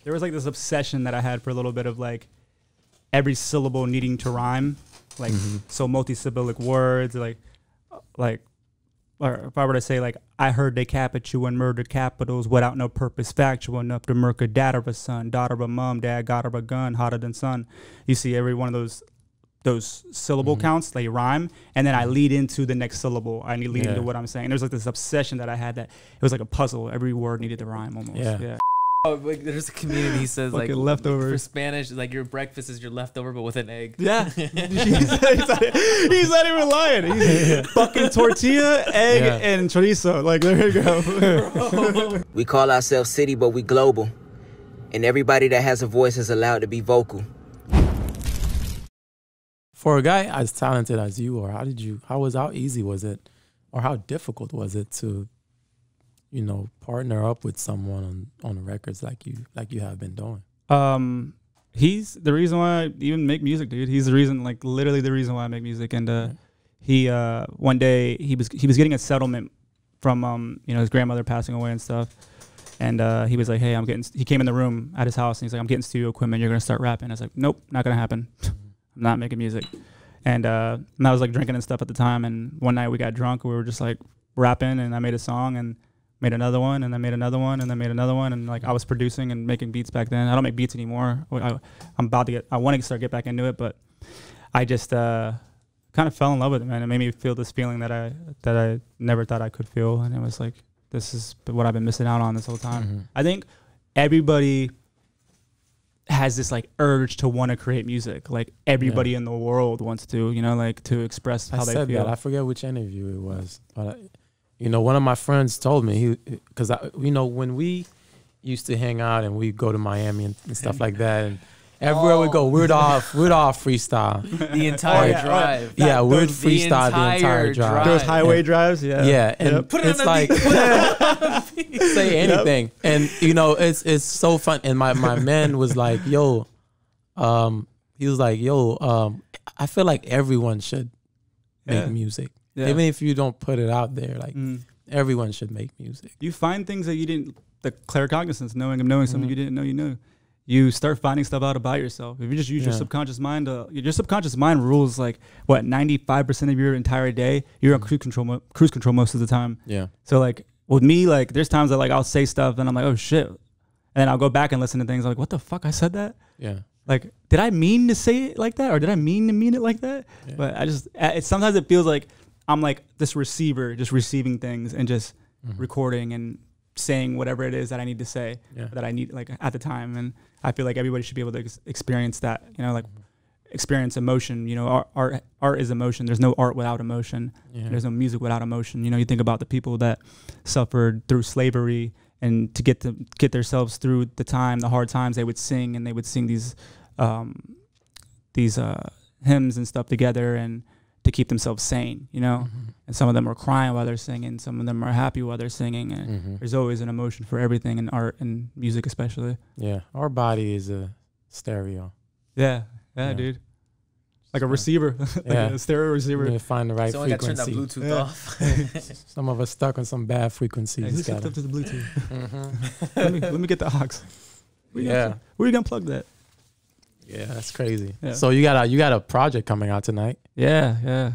there was like this obsession that I had for a little bit of like every syllable needing to rhyme, like so multi-syllabic words, like or if I were to say like I heard they cap at you and murdered capitals without no purpose, factual enough to murder dad of a son, daughter of a mom, dad got her a gun, hotter than sun. You see every one of those syllable counts, they rhyme, and then I lead into the next syllable. I need to lead into what I'm saying. There's like this obsession that I had that it was like a puzzle. Every word needed to rhyme almost. Yeah. Oh, like, there's a community he says like leftovers for Spanish, like your breakfast is your leftover but with an egg. Yeah. he's not even lying. He's fucking tortilla, egg, and chorizo. Like, there you go. We call ourselves CiiiTY, but we global. And everybody that has a voice is allowed to be vocal. For a guy as talented as you are, how easy was it, or how difficult was it to, you know, partner up with someone on the records like you have been doing? He's the reason why I even make music, dude. He's the reason, like literally the reason why I make music. And he one day he was getting a settlement from you know, his grandmother passing away and stuff. And he was like, hey, he came in the room at his house and he's like, I'm getting studio equipment, you're gonna start rapping. I was like, nope, not gonna happen. I'm not making music. And I was like drinking and stuff at the time, and one night we got drunk and we were just like rapping, and I made a song and made another one, and then made another one, and then made another one, and like I was producing and making beats back then. I don't make beats anymore. I want to get back into it, but I just kind of fell in love with it, man. It made me feel this feeling that I never thought I could feel, and it was like, this is what I've been missing out on this whole time. I think everybody has this like urge to want to create music. Like everybody in the world wants to, you know, like to express how they feel. I forget which interview it was, but you know, one of my friends told me, because you know, when we used to hang out and we go to Miami and stuff like that, and everywhere we go, we'd all freestyle the entire drive. Yeah, we'd freestyle the entire drive. Those highway drives, yeah, and it's like say anything, and you know, it's so fun. And my man was like, yo, he was like, yo, I feel like everyone should make music. Yeah. Even if you don't put it out there, like everyone should make music. You find things that you didn't, the claircognizance, knowing something you didn't know you knew. You start finding stuff out about yourself. If you just use your subconscious mind, your subconscious mind rules like what 95% of your entire day. You're on cruise control most of the time. Yeah. So like with me, like there's times that like I'll say stuff and I'm like, oh shit, and then I'll go back and listen to things like, what the fuck, I said that. Yeah. Like, did I mean to say it like that, or did I mean to mean it like that? Yeah. But I just, sometimes it feels like I'm like this receiver, just receiving things and just recording and saying whatever it is that I need to say, that I need like at the time. And I feel like everybody should be able to experience that, you know, like experience emotion. You know, art is emotion. There's no art without emotion. Yeah. There's no music without emotion. You know, you think about the people that suffered through slavery, and to get themselves through the hard times, they would sing, and they would sing these hymns and stuff together, and to keep themselves sane, you know. And some of them are crying while they're singing, some of them are happy while they're singing, and there's always an emotion for everything in art and music especially. Yeah, our body is a stereo. Yeah, dude. Like a receiver, like a stereo receiver. You find the right frequency. Someone got turned that Bluetooth off. Some of us stuck on some bad frequencies. Who's hooked up to the Bluetooth? let me get the aux. Where you gonna plug that? Yeah, that's crazy. Yeah. So you got a project coming out tonight. Yeah.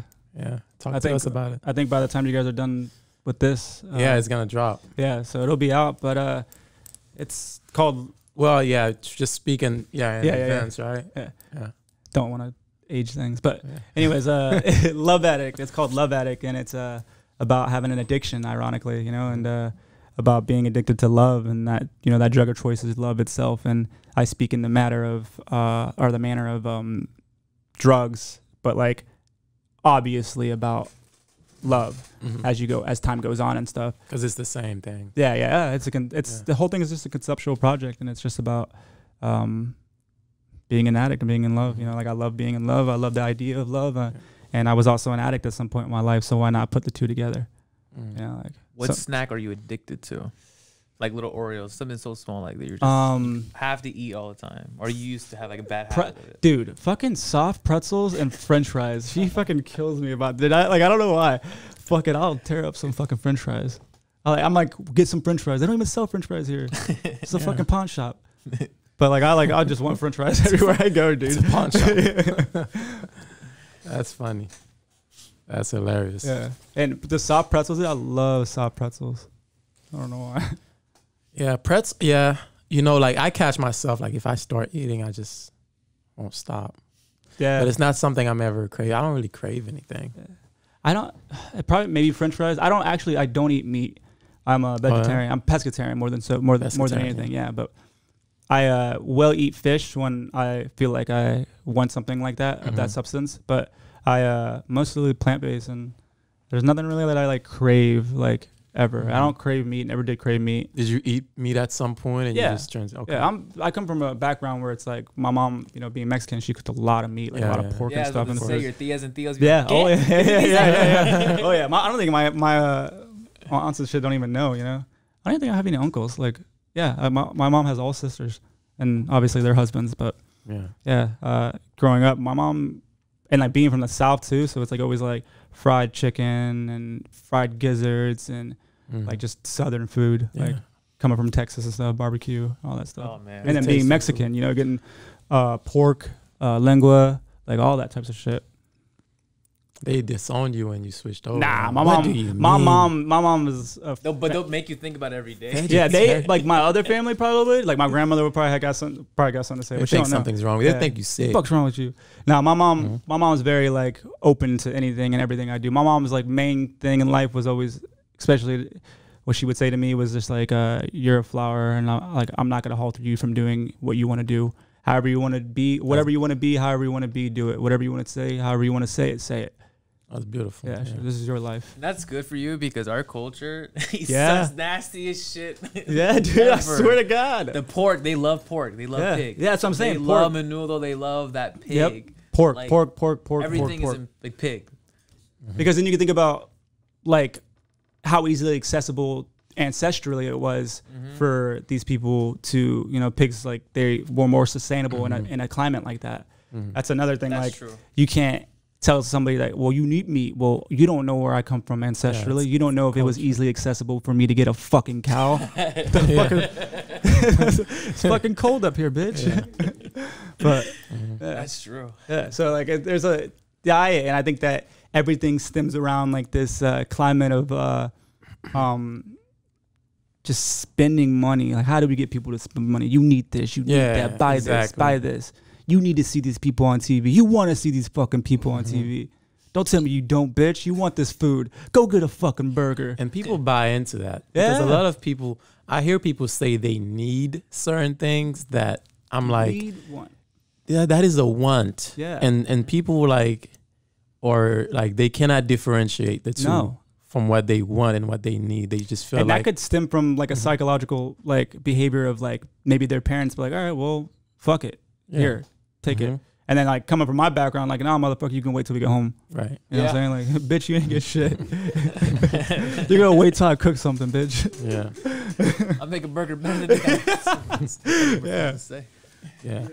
Talk to us about it. I think by the time you guys are done with this, it's gonna drop. Yeah, so it'll be out, but it's called. Well, yeah, just speaking. In advance, right? Yeah. Don't want to age things, but anyways, LuvAddict. It's called LuvAddict, and it's about having an addiction, ironically, you know, and about being addicted to love, and that, you know, that drug of choice is love itself. And I speak in the manner of drugs, but like obviously about love as time goes on and stuff. Because it's the same thing. Yeah. The whole thing is just a conceptual project, and it's just about being an addict and being in love. You know, like I love being in love. I love the idea of love, and I was also an addict at some point in my life. So why not put the two together? You know, like what snack are you addicted to? Like little Oreos, something so small like that you just have to eat all the time, or you used to have like a bad habit with it. Dude, fucking soft pretzels and French fries. She fucking kills me about it. I don't know why. Fuck it, I'll tear up some fucking French fries. I'm like, get some French fries. They don't even sell French fries here. It's a fucking pawn shop. But like I just want French fries everywhere I go, dude. It's a pawn shop. That's funny. That's hilarious. Yeah, and the soft pretzels. I love soft pretzels. I don't know why. Yeah, yeah. You know, like I catch myself, like if I start eating, I just won't stop. Yeah. But it's not something I'm ever crave. I don't really crave anything. Yeah. I don't, probably maybe French fries. I don't eat meat. I'm a vegetarian. I'm pescatarian more than anything. Yeah. But I will eat fish when I feel like I want something like that, of that substance. But I mostly plant-based, and there's nothing really that I like crave like ever. I don't crave meat. Never did crave meat. Did you eat meat at some point and you just okay. Yeah, I come from a background where it's like my mom, you know, being Mexican, she cooked a lot of meat, like a lot of pork and stuff. And say your tias and tios. Yeah. Oh yeah. Oh yeah. I don't think my aunts and shit don't even know. You know, I don't think I have any uncles. Like, yeah, my mom has all sisters, and obviously their husbands. But growing up, my mom, and like being from the South too, so it's like always like fried chicken and fried gizzards and like just Southern food, like coming from Texas and stuff, barbecue, all that stuff. Oh man! And then being Mexican, you know, getting pork, lengua, like all that types of shit. They disowned you when you switched over. Nah, my mom was. But they'll make you think about it every day. Yeah, they like my other family probably. Like my grandmother would probably got something to say. They think something's wrong. They think you sick. What's wrong with you? Now my mom's very like open to anything and everything I do. My mom's like main thing in life was always, especially what she would say to me was just like, "You're a flower, and I'm not gonna halter you from doing what you want to do. However you want to be, whatever you want to be, however you want to be, do it. Whatever you want to say, however you want to say it, say it." That's beautiful. Yeah, sure. This is your life. And that's good for you because our culture, sucks nasty as shit. Yeah, dude, I swear to God. The pork, they love pork. They love pig. Yeah, that's what I'm saying. They love menudo. They love that pig. Yep. Pork, like, pork. Everything is in like pig. Because then you can think about like how easily accessible ancestrally it was for these people to, you know, pigs, like they were more sustainable in a climate like that. That's another thing. That's like true. You can't tell somebody like, well, you need meat. Well, you don't know where I come from ancestrally. You don't know if it was easily accessible for me to get a fucking cow. It's fucking cold up here, bitch. But that's true. Yeah. So like, there's a diet, and I think that everything stems around like this climate of just spending money. Like, how do we get people to spend money? You need this. You need that. Buy this. Buy this. You need to see these people on TV. You want to see these fucking people on TV. Don't tell me you don't, bitch. You want this food. Go get a fucking burger. And people buy into that. Because a lot of people, I hear people say they need certain things that I'm like, yeah, that is a want. Yeah. And people like, or like they cannot differentiate the two from what they want and what they need. They just feel and like. And that could stem from like a psychological like behavior of like maybe their parents be like, all right, well, fuck it. Here, take it. And then like coming from my background, like, nah, motherfucker, you can wait till we get home. Right. You know what I'm saying? Like, bitch, you ain't get shit. You're gonna wait till I cook something, bitch. Yeah. I'll make a burger better than Yeah.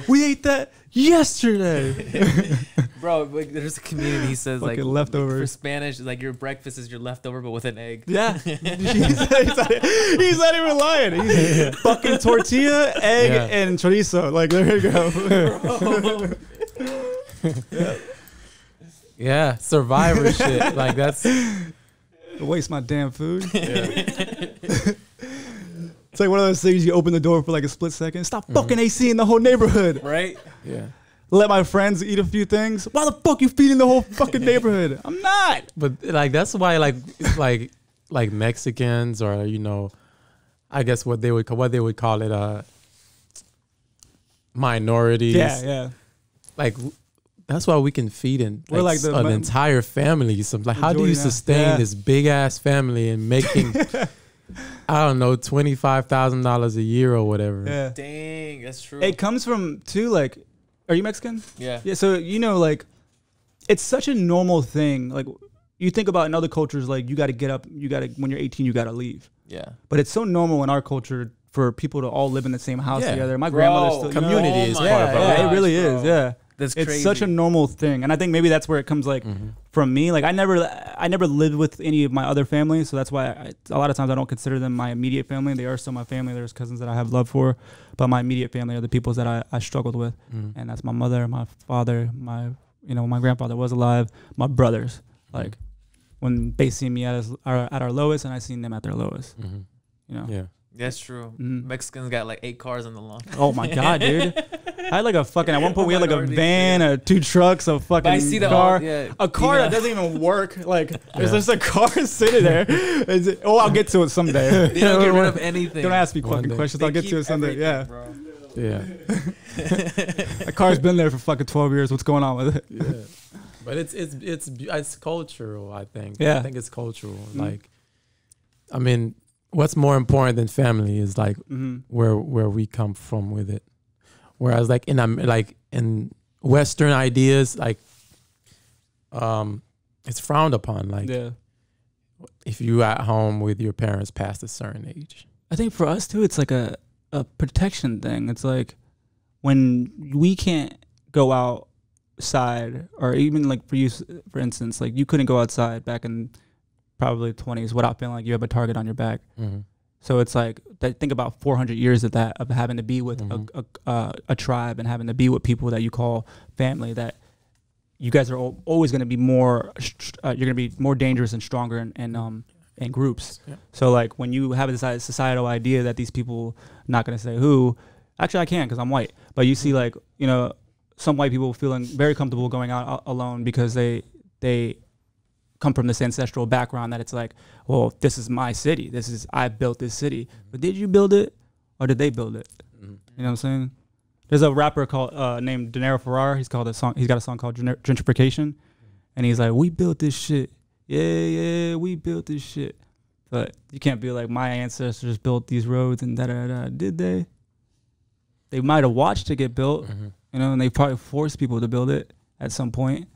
We ate that yesterday. Bro, like, there's a community he says like leftovers. For Spanish, like your breakfast is your leftover but with an egg. Yeah. he's not even lying. He's fucking tortilla, egg, and chorizo. Like, there you go. Yeah, survivor shit. Like that's waste my damn food. It's like one of those things you open the door for like a split second. Stop fucking AC in the whole neighborhood. Right? Yeah. Let my friends eat a few things. Why the fuck you feeding the whole fucking neighborhood? I'm not. But like that's why like Mexicans, or you know, I guess what they would call it minorities. Yeah. Like that's why we can feed like an entire family. So like, how do you sustain this big ass family and making I don't know, $25,000 a year or whatever? Yeah. Dang, that's true. It comes from too, like, are you Mexican? Yeah. Yeah. So you know, like, it's such a normal thing. Like, you think about in other cultures, like you got to get up, when you're 18, you got to leave. Yeah. But it's so normal in our culture for people to all live in the same house together. My grandmother still community is part of it really is. Yeah. That's it's crazy. such a normal thing, and I think maybe that's where it comes like from me. Like I never lived with any of my other family, so that's why a lot of times I don't consider them my immediate family. They are still my family. There's cousins that I have love for, but my immediate family are the people that I struggled with, and that's my mother, my father, my my grandfather was alive, my brothers. Like when they see me at our lowest, and I seen them at their lowest. Yeah. That's true. Mexicans got like 8 cars on the lawn. Oh my god, dude! I had like a fucking. At one point, we had like a van, 2 trucks, a fucking I see car, a car that doesn't even work. Like there's just a car sitting there. I'll get to it someday. They don't get rid of anything. Don't ask me fucking questions. I'll get to it someday. Yeah. Bro. Yeah. A car's been there for fucking 12 years. What's going on with it? Yeah. But it's cultural, I think. Yeah. I think it's cultural. Like, I mean, what's more important than family is like where we come from with it. Whereas like in Western ideas, like it's frowned upon. Like if you at home with your parents past a certain age. I think for us too, it's like a protection thing. It's like when we can't go outside, or even like for you, for instance, like you couldn't go outside back in probably the 20s without feeling like you have a target on your back. So it's like think about 400 years of that, of having to be with a tribe and having to be with people that you call family. That you guys are always going to be more. You're going to be more dangerous and stronger in groups. So like when you have this societal idea that these people, not going to say who, actually I can because I'm white, but you see like some white people feeling very comfortable going out alone because they come from this ancestral background that it's like, well, this is my city. I built this city. But did you build it or did they build it? You know what I'm saying? There's a rapper called named Denero Ferrar. He's got a song called Gentrification. And he's like, we built this shit. Yeah, we built this shit. But you can't be like, my ancestors built these roads and da-da-da. Did they? They might have watched it get built, and they probably forced people to build it at some point.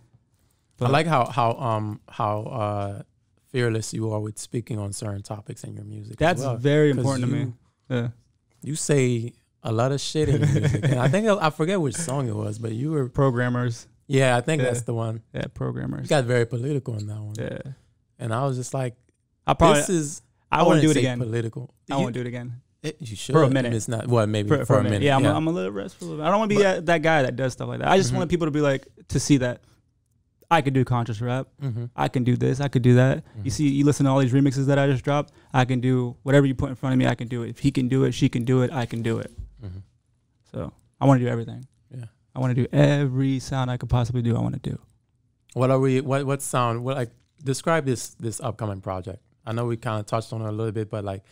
But I like how fearless you are with speaking on certain topics in your music. That's very important to me. Yeah, you say a lot of shit in your music. And I think I forget which song it was, but you were Programmers. Yeah, I think that's the one. Yeah, Programmers. You got very political in that one. Yeah, and I was just like, I wouldn't do it again. Political. I won't do it again. You should for a minute. It's not maybe for a minute. Yeah, I'm a little restful. I don't want to be that guy that does stuff like that. I just want people to be like, to see that I could do conscious rap. I can do this. I could do that. You listen to all these remixes that I just dropped. I can do whatever you put in front of me. I can do it. If he can do it, she can do it. I can do it. So I want to do everything. Yeah, I want to do every sound I could possibly do. I want to do. What are we? What sound? What like describe this upcoming project? I know we kind of touched on it a little bit, but like,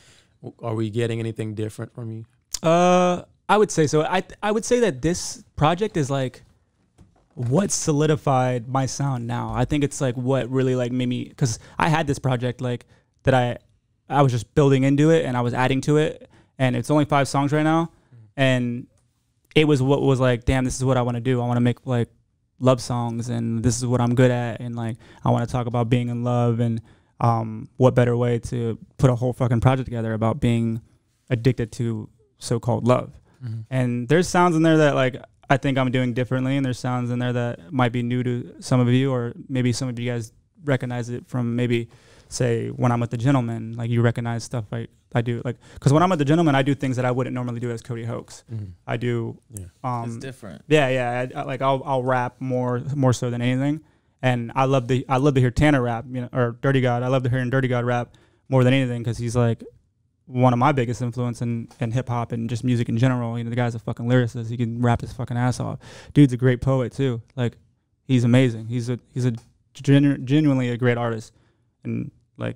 are we getting anything different from you? I would say so. I would say that this project is like what solidified my sound now. I think it's like what really like made me, because I had this project like that I was just building into it and I was adding to it, and it's only 5 songs right now, and it was what was like, damn, this is what I want to do. I want to make like love songs, and this is what I'm good at, and like I want to talk about being in love, and what better way to put a whole fucking project together about being addicted to so-called love. And there's sounds in there that like I think I'm doing differently, and there's sounds in there that might be new to some of you, or maybe some of you guys recognize it from maybe, say, when I'm with the Gentleman, like you recognize stuff I do, like, because when I'm with the Gentleman, I do things that I wouldn't normally do as CodyHoaks. I do it's different. I'll rap more so than anything, and I love to hear Tanner rap, or Dirty God. I love to hear Dirty God rap more than anything, because he's like one of my biggest influence in hip hop and just music in general. The guy's a fucking lyricist. He can rap his fucking ass off. Dude's a great poet too. Like, he's amazing. He's a genuinely a great artist, and like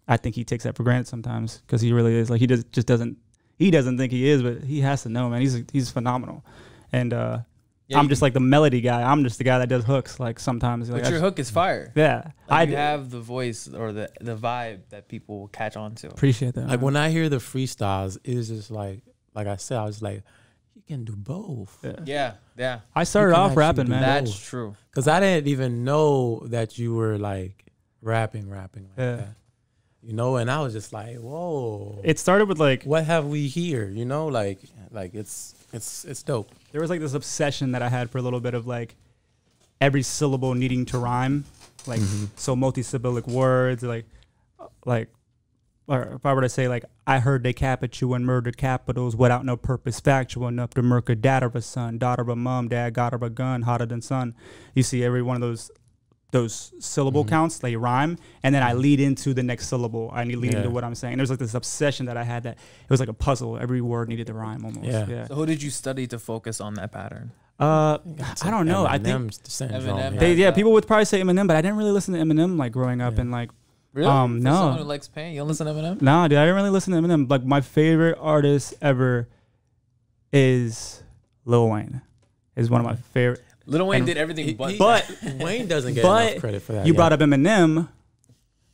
I think he takes that for granted sometimes, because he really is. Like, he doesn't think he is, but he has to know, man. He's phenomenal, and I'm just like the melody guy. I'm just the guy that does hooks. Like sometimes, but your hook is fire. Yeah, like you have the voice or the vibe that people will catch on to. Appreciate that. Like, when I hear the freestyles, it's just like I said, I was like, you can do both. Yeah. I started off rapping, man. That's true. Because I didn't even know that you were like rapping like that. you know, and I was just like, whoa. It started with like, what have we here? You know, like it's dope. there was like this obsession that I had for a little bit of like every syllable needing to rhyme, like so multi-syllabic words, like, or if I were to say like, I heard they cap at you and murdered capitals without no purpose, factual enough to murk a dad of a son, daughter of a mom, dad got her a gun, hotter than sun. You see every one of those syllable counts, they rhyme, and then I lead into the next syllable. I lead into what I'm saying. And there's like this obsession that I had that it was like a puzzle. Every word needed to rhyme almost. Yeah. So who did you study to focus on that pattern? I don't know. I think Eminem. people would probably say Eminem, but I didn't really listen to Eminem like growing up and like. Really? For No. someone who likes pain, you don't listen to Eminem? No, dude, I didn't really listen to Eminem. Like my favorite artist ever is Lil Wayne. Is one of my favorite. Lil Wayne did everything but Wayne doesn't get enough credit for that. You brought up Eminem.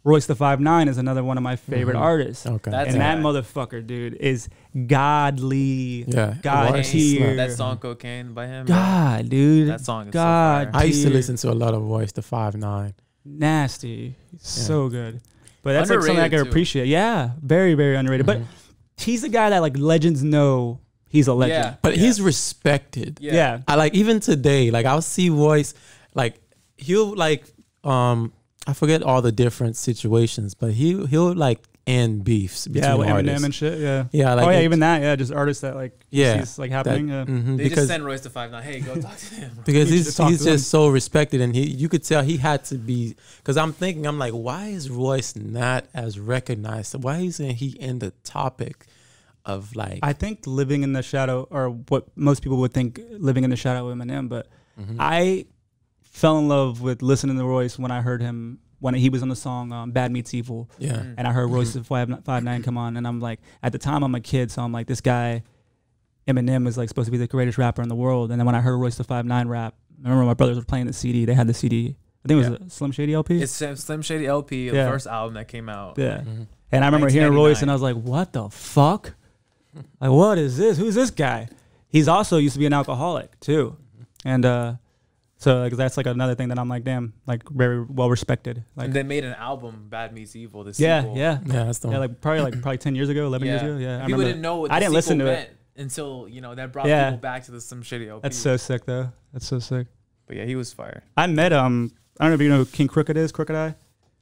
Royce the 5'9" is another one of my favorite artists. Okay. And that motherfucker, dude, is godly. Yeah. God tier. That song Cocaine by him. God, dude. That song is God. so fire. I used to listen to a lot of Royce the 5'9". Nasty. So good. But that's like something I Underrated can too. appreciate. Yeah. Very, very underrated. But he's the guy that like legends know he's a legend. Yeah. But he's respected. Yeah. I like even today, like I'll see Royce, like he'll like I forget all the different situations, but he'll like end beefs between with artists. Eminem and shit. Yeah. Yeah, like oh yeah, even that. Yeah, just artists that like Yeah. sees like happening. They because just send Royce to 5'9". Hey, go talk to him. because need you to he's talk to him. just so respected, and you could tell he had to be. Because I'm like, why is Royce not as recognized? Why isn't he in the topic of like? I think living in the shadow, or what most people would think living in the shadow of Eminem, but I fell in love with listening to Royce when I heard him when he was on the song Bad Meets Evil. Yeah. And I heard Royce the 5'9" come on, and I'm like, at the time I'm a kid, so I'm like, this guy Eminem is like supposed to be the greatest rapper in the world. And then when I heard Royce the 5'9" rap, I remember my brothers were playing the CD. They had the CD. I think it was a Slim Shady LP. It's Slim Shady LP, the first album that came out. Yeah. And I remember hearing 1999. Royce, and I was like, what the fuck? Like, what is this? Who's this guy? He's also used to be an alcoholic too. And so like that's like another thing that I'm like, damn, like very well respected. Like And they made an album, Bad Meets Evil. The yeah, sequel. yeah. That's the one. Yeah, like probably 10 years ago, 11 years ago. Yeah. I People remember. didn't know what I the didn't listen sequel to meant it until, that brought Yeah. people back to the Slim Shady LP. That's so sick though. That's so sick. But yeah, he was fire. I met I don't know if you know who King Crooked is, Crooked Eye.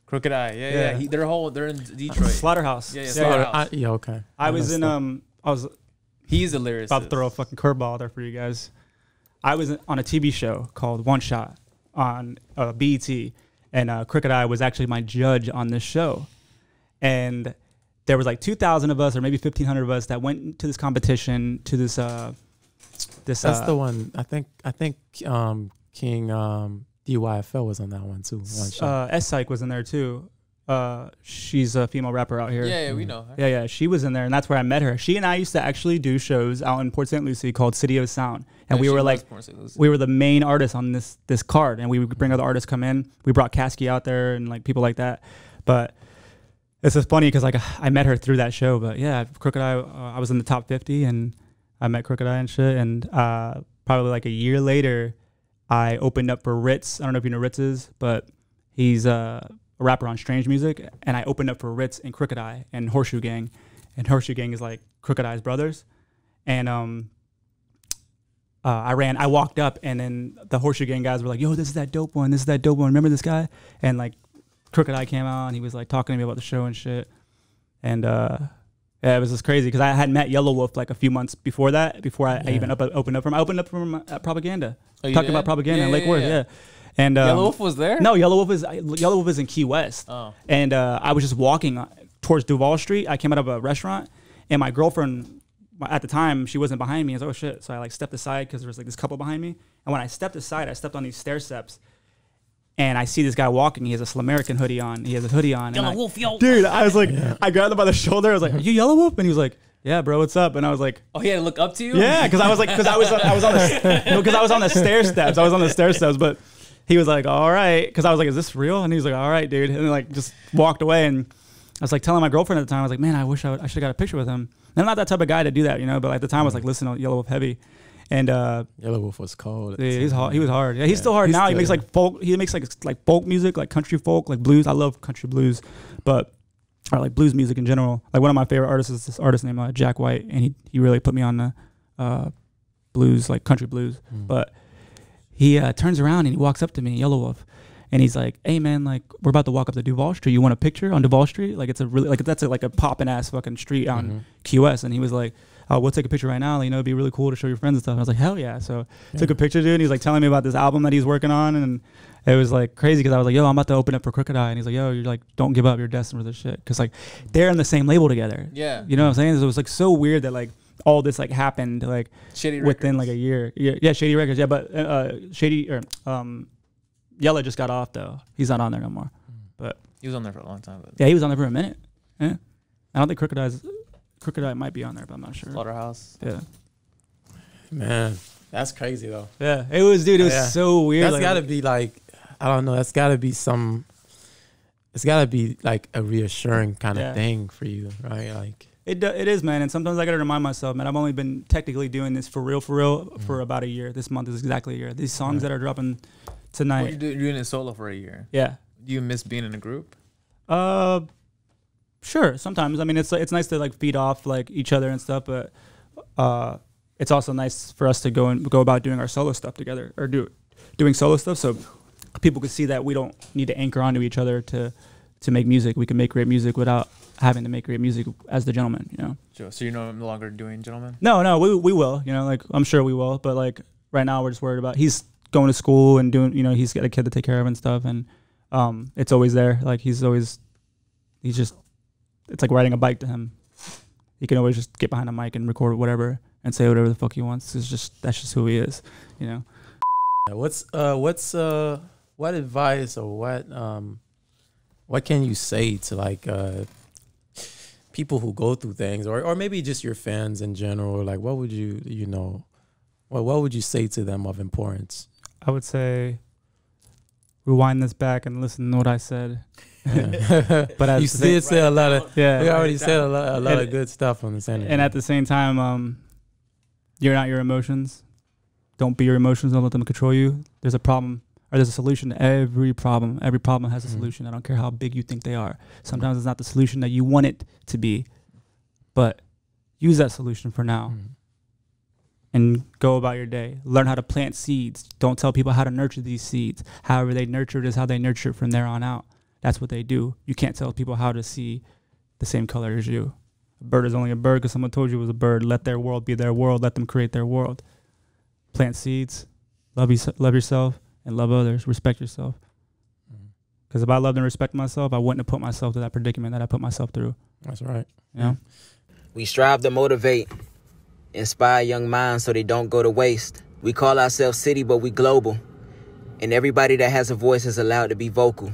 Crooked Eye, yeah. They're in Detroit. Slaughterhouse. Yeah, yeah. Slaughterhouse. Okay. I was in I was He's a lyricist. about to throw a fucking curveball there for you guys. I was on a TV show called One Shot on BET, and Crooked Eye was actually my judge on this show. And there was like 2,000 of us, or maybe 1,500 of us, that went to this competition, to this. That's the one. I think King DYFL was on that one too. One shot. S-Psych was in there too. She's a female rapper out here. Yeah, we know her. Yeah, she was in there, and that's where I met her. She and I used to actually do shows out in Port St. Lucie called City of Sound, and we were like, we were the main artists on this card, and we would bring other artists come in. We brought Kasky out there and like people like that. But it's just funny because like I met her through that show. But yeah, Crooked Eye, I was in the top 50, and I met Crooked Eye and shit. And probably like a year later, I opened up for Ritz. I don't know if you know Ritz is, but he's a rapper on Strange Music, and I opened up for Ritz and Crooked Eye and Horseshoe Gang, and Horseshoe Gang is like Crooked Eye's brothers. And I walked up, and then the Horseshoe Gang guys were like, yo, this is that dope one, remember this guy? And like Crooked Eye came out, and he was like talking to me about the show and shit. And yeah, it was just crazy because I had met Yelawolf like a few months before that, before I even opened up for him. I opened up for him at Propaganda, talking about Propaganda in Lake Worth, yeah. And Yelawolf was there? No, Yelawolf is in Key West. Oh. And I was just walking towards Duval Street. I came out of a restaurant, and my girlfriend at the time, she wasn't behind me. I was like, oh shit. So I like stepped aside because there was like this couple behind me. And when I stepped aside, I stepped on these stair steps, and I see this guy walking. He has a Slamerican hoodie on. He has a hoodie on. Yelawolf, yo. Dude, I was like, I grabbed him by the shoulder. I was like, are you Yelawolf? And he was like, yeah, bro, what's up? And I was like, Oh, he had to look up to you? yeah, because I was on the stair steps. I was on the stair steps, but he was like, all right, because I was like, is this real? And he was like, all right, dude, and then like just walked away. And I was like telling my girlfriend at the time, I was like, man, I wish I should have got a picture with him. And I'm not that type of guy to do that, but at the time I was like listening to Yelawolf heavy. And Yelawolf was cold. Yeah, he was hard. Yeah, he's still hard now. He makes like folk. He makes like folk music, like country folk, like blues. I love country blues, but or like blues music in general. Like one of my favorite artists is this artist named Jack White, and he really put me on the blues, like country blues. But he turns around and he walks up to me, Yelawolf, and he's like, "Hey man, like we're about to walk up to Duval Street. You want a picture on Duval Street? Like it's a really that's like a poppin' ass fucking street on QS." And he was like, "Oh, we'll take a picture right now. Like, you know, it'd be really cool to show your friends and stuff." And I was like, "Hell yeah!" So took a picture, dude. And he's like telling me about this album that he's working on, and it was like crazy because I was like, "Yo, I'm about to open up for CiiiTY," and he's like, "Yo, you're like, don't give up. You're destined for this shit." Because like they're in the same label together. Yeah, you know what I'm saying? So it was like so weird that like all this like happened like Shady within Records. like a year. Yeah, Shady Records. Yeah, but Shady or Yella just got off though. He's not on there no more. But he was on there for a long time. But yeah, he was on there for a minute. Yeah, I don't think CiiiTY might be on there, but I'm not sure. Slaughterhouse. Yeah. Man, that's crazy though. Yeah, it was, dude. It was so weird. That's like, gotta be like, I don't know. That's gotta be some. It's gotta be like a reassuring kind of thing for you, right? Like it is, man. And sometimes I gotta remind myself, man. I've only been technically doing this for real, for about a year. This month is exactly a year. These songs that are dropping tonight. Well, you're doing it solo for a year. Yeah. Do you miss being in a group? Sure. Sometimes. I mean, it's nice to like feed off like each other and stuff, but it's also nice for us to go about doing our solo stuff together, or doing solo stuff, so people could see that we don't need to anchor onto each other to make music. We can make great music without having to make great music as the Gentleman, you know. Sure. So you're no longer doing Gentleman? No, we will, you know, like I'm sure we will, but like right now we're just worried about he's going to school and doing, you know, he's got a kid to take care of and stuff, and it's always there. Like he's just, it's like riding a bike to him. He can always just get behind a mic and record whatever and say whatever the fuck he wants. That's just who he is, you know. What advice or what can you say to like people who go through things, or maybe just your fans in general? Like, what would what would you say to them of importance? I would say rewind this back and listen to what I said. Yeah. But you did say a lot of we already said a lot of good stuff on the center. And at the same time, you're not your emotions. Don't be your emotions. Don't let them control you. There's a problem, or there's a solution to every problem. Every problem has a solution. I don't care how big you think they are. Sometimes it's not the solution that you want it to be, but use that solution for now and go about your day. Learn how to plant seeds. Don't tell people how to nurture these seeds. However they nurture it is how they nurture it from there on out. That's what they do. You can't tell people how to see the same color as you. A bird is only a bird because someone told you it was a bird. Let their world be their world. Let them create their world. Plant seeds. Love yourself and love others. Respect yourself. Because if I loved and respected myself, I wouldn't have put myself to that predicament that I put myself through. That's right. You know? We strive to motivate, inspire young minds so they don't go to waste. We call ourselves CiiiTY, but we global. And everybody that has a voice is allowed to be vocal.